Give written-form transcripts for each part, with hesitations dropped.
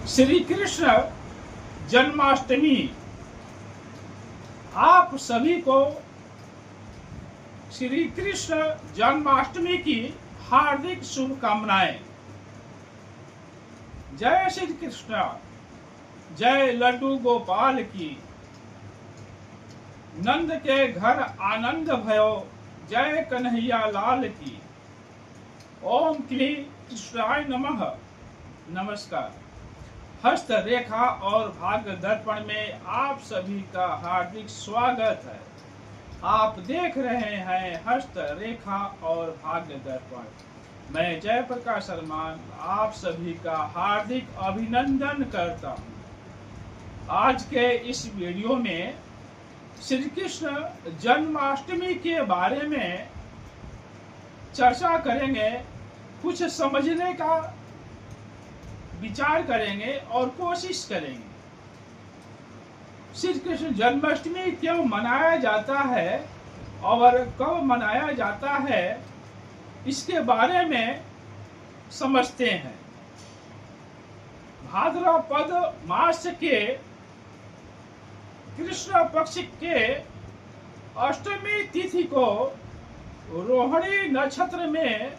श्री कृष्ण जन्माष्टमी आप सभी को श्री कृष्ण जन्माष्टमी की हार्दिक शुभकामनाएं। जय श्री कृष्ण, जय लड्डू गोपाल की। नंद के घर आनंद भयो, जय कन्हैया लाल की। ओम श्री कृष्णाय नमः। नमस्कार। हस्त रेखा और भाग्य दर्पण में आप सभी का हार्दिक स्वागत है। आप देख रहे हैं हस्त रेखा और भाग्य दर्पण। मैं जयप्रकाश शर्मा आप सभी का हार्दिक अभिनंदन करता हूँ। आज के इस वीडियो में श्री कृष्ण जन्माष्टमी के बारे में चर्चा करेंगे, कुछ समझने का विचार करेंगे और कोशिश करेंगे। श्री कृष्ण जन्माष्टमी क्यों मनाया जाता है और कब मनाया जाता है, इसके बारे में समझते हैं। भाद्रपद मास के कृष्ण पक्ष के अष्टमी तिथि को रोहिणी नक्षत्र में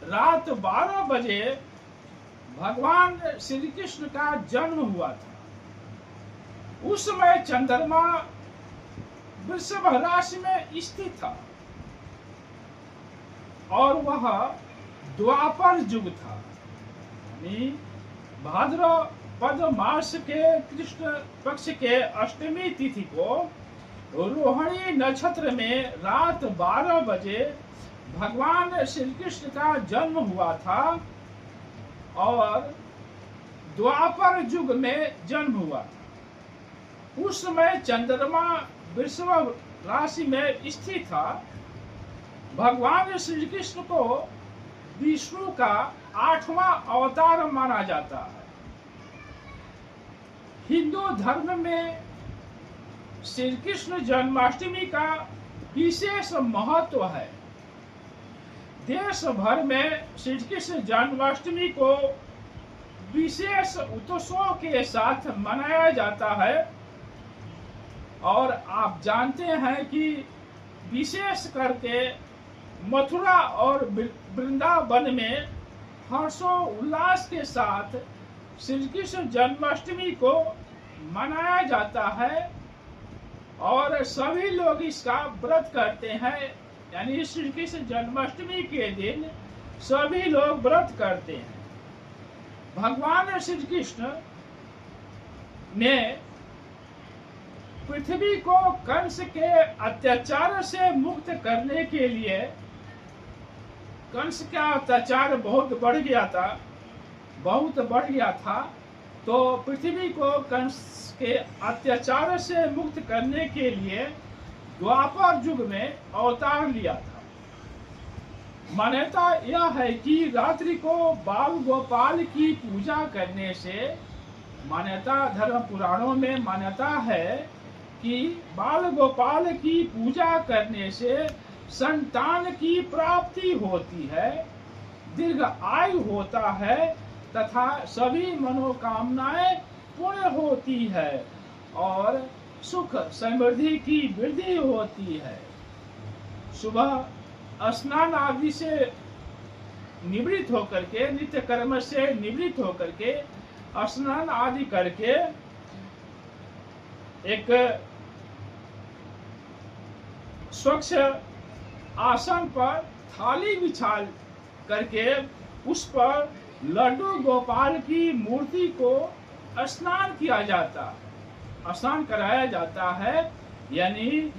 रात 12 बजे भगवान श्री कृष्ण का जन्म हुआ था। उस समय चंद्रमा वृषभ राशि में स्थित था और वह द्वापर युग था। यानी भाद्रपद मास के कृष्ण पक्ष के अष्टमी तिथि को रोहिणी नक्षत्र में रात 12 बजे भगवान श्री कृष्ण का जन्म हुआ था और द्वापर युग में जन्म हुआ था। उस समय चंद्रमा वृषभ राशि में स्थित था। भगवान श्री कृष्ण को विष्णु का 8वां अवतार माना जाता है। हिंदू धर्म में श्री कृष्ण जन्माष्टमी का विशेष महत्व है। देश भर में श्री कृष्ण जन्माष्टमी को विशेष उत्सव के साथ मनाया जाता है और आप जानते हैं कि विशेष करके मथुरा और वृंदावन में हर्षोल्लास के साथ श्री कृष्ण जन्माष्टमी को मनाया जाता है और सभी लोग इसका व्रत करते हैं। यानी श्री कृष्ण जन्माष्टमी के दिन सभी लोग व्रत करते हैं। भगवान श्री कृष्ण ने पृथ्वी को कंस के अत्याचार से मुक्त करने के लिए, कंस का अत्याचार बहुत बढ़ गया था, तो पृथ्वी को कंस के अत्याचार से मुक्त करने के लिए द्वापर युग में अवतार लिया था। मान्यता यह है कि रात्रि को बाल गोपाल की पूजा करने से, मान्यता धर्म पुराणों में मान्यता है कि बाल गोपाल की पूजा करने से संतान की प्राप्ति होती है, दीर्घ आयु होता है तथा सभी मनोकामनाएं पूर्ण होती है और सुख समृद्धि की वृद्धि होती है। सुबह स्नान आदि से निवृत्त होकर के, नित्य कर्म से निवृत्त होकर के, स्नान आदि करके एक स्वच्छ आसन पर थाली बिछा करके उस पर लड्डू गोपाल की मूर्ति को स्नान किया जाता है, स्नान कराया जाता है। यानी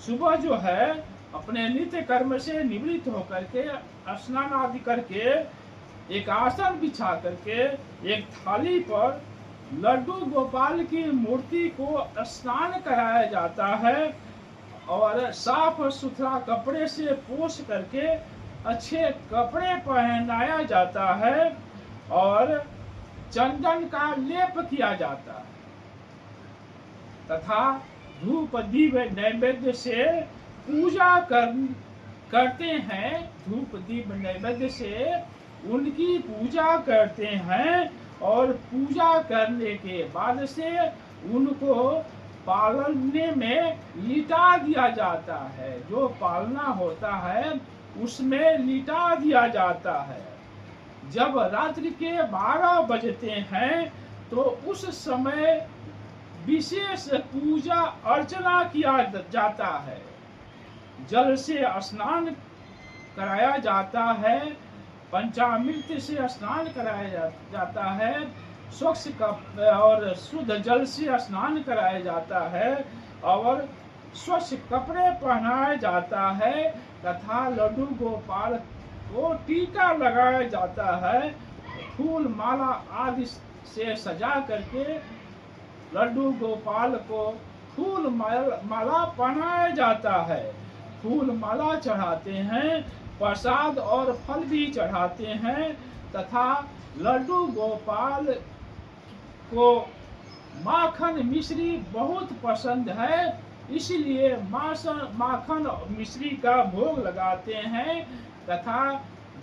सुबह जो है अपने नित्य कर्म से निवृत्त होकर के स्नान आदि करके एक आसन बिछा करके एक थाली पर लड्डू गोपाल की मूर्ति को स्नान कराया जाता है और साफ सुथरा कपड़े से पोंछ करके अच्छे कपड़े पहनाया जाता है और चंदन का लेप किया जाता है तथा धूप दीप नैवेद्य से पूजा करते हैं। धूप दीप नैवेद्य से उनकी पूजा करते हैं और पूजा करने के बाद से उनको पालने में लिटा दिया जाता है। जो पालना होता है उसमें लिटा दिया जाता है। जब रात्रि के 12 बजते हैं तो उस समय विशेष पूजा अर्चना किया जाता है। जल से स्नान कराया जाता है, पंचामृत से स्नान कराया जाता है, स्वच्छ कप और शुद्ध जल से स्नान कराया जाता है और स्वच्छ कपड़े पहनाया जाता है तथा लड्डू गोपाल को टीका लगाया जाता है। फूल माला आदि से सजा करके लड्डू गोपाल को फूल माला पहनाया जाता है। फूल माला चढ़ाते हैं, प्रसाद और फल भी चढ़ाते हैं तथा लड्डू गोपाल को माखन मिश्री बहुत पसंद है, इसलिए माखन मिश्री का भोग लगाते हैं तथा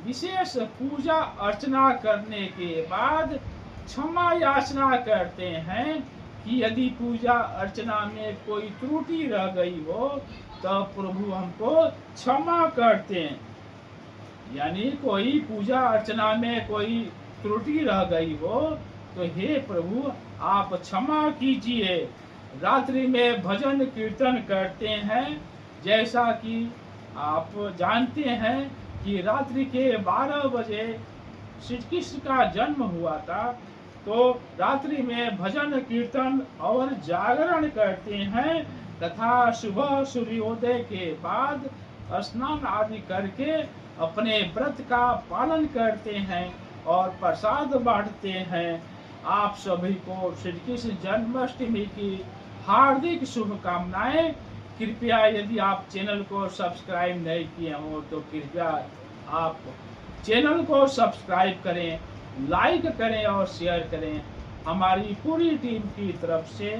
विशेष पूजा अर्चना करने के बाद क्षमा याचना करते हैं कि यदि पूजा अर्चना में कोई त्रुटि रह गई हो तो प्रभु हमको क्षमा करते हैं। यानी कोई पूजा अर्चना में कोई त्रुटि रह गई हो तो हे प्रभु आप क्षमा कीजिए। रात्रि में भजन कीर्तन करते हैं। जैसा कि आप जानते हैं कि रात्रि के 12 बजे श्री कृष्ण का जन्म हुआ था, तो रात्रि में भजन कीर्तन और जागरण करते हैं तथा सुबह सूर्योदय के बाद स्नान आदि करके अपने व्रत का पालन करते हैं और प्रसाद बांटते हैं। आप सभी को श्री कृष्ण जन्माष्टमी की हार्दिक शुभकामनाएं। कृपया यदि आप चैनल को सब्सक्राइब नहीं किए हो तो कृपया आप चैनल को सब्सक्राइब करें, लाइक करें और शेयर करें। हमारी पूरी टीम की तरफ से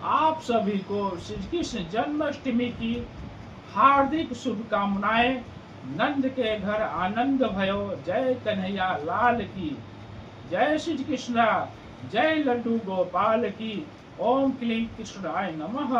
आप सभी को श्री कृष्ण जन्माष्टमी की हार्दिक शुभकामनाएं। नंद के घर आनंद भयो, जय कन्हैया लाल की जय। श्री कृष्णा जय, लड्डू गोपाल की। ओम क्लीं कृष्णाय नमः।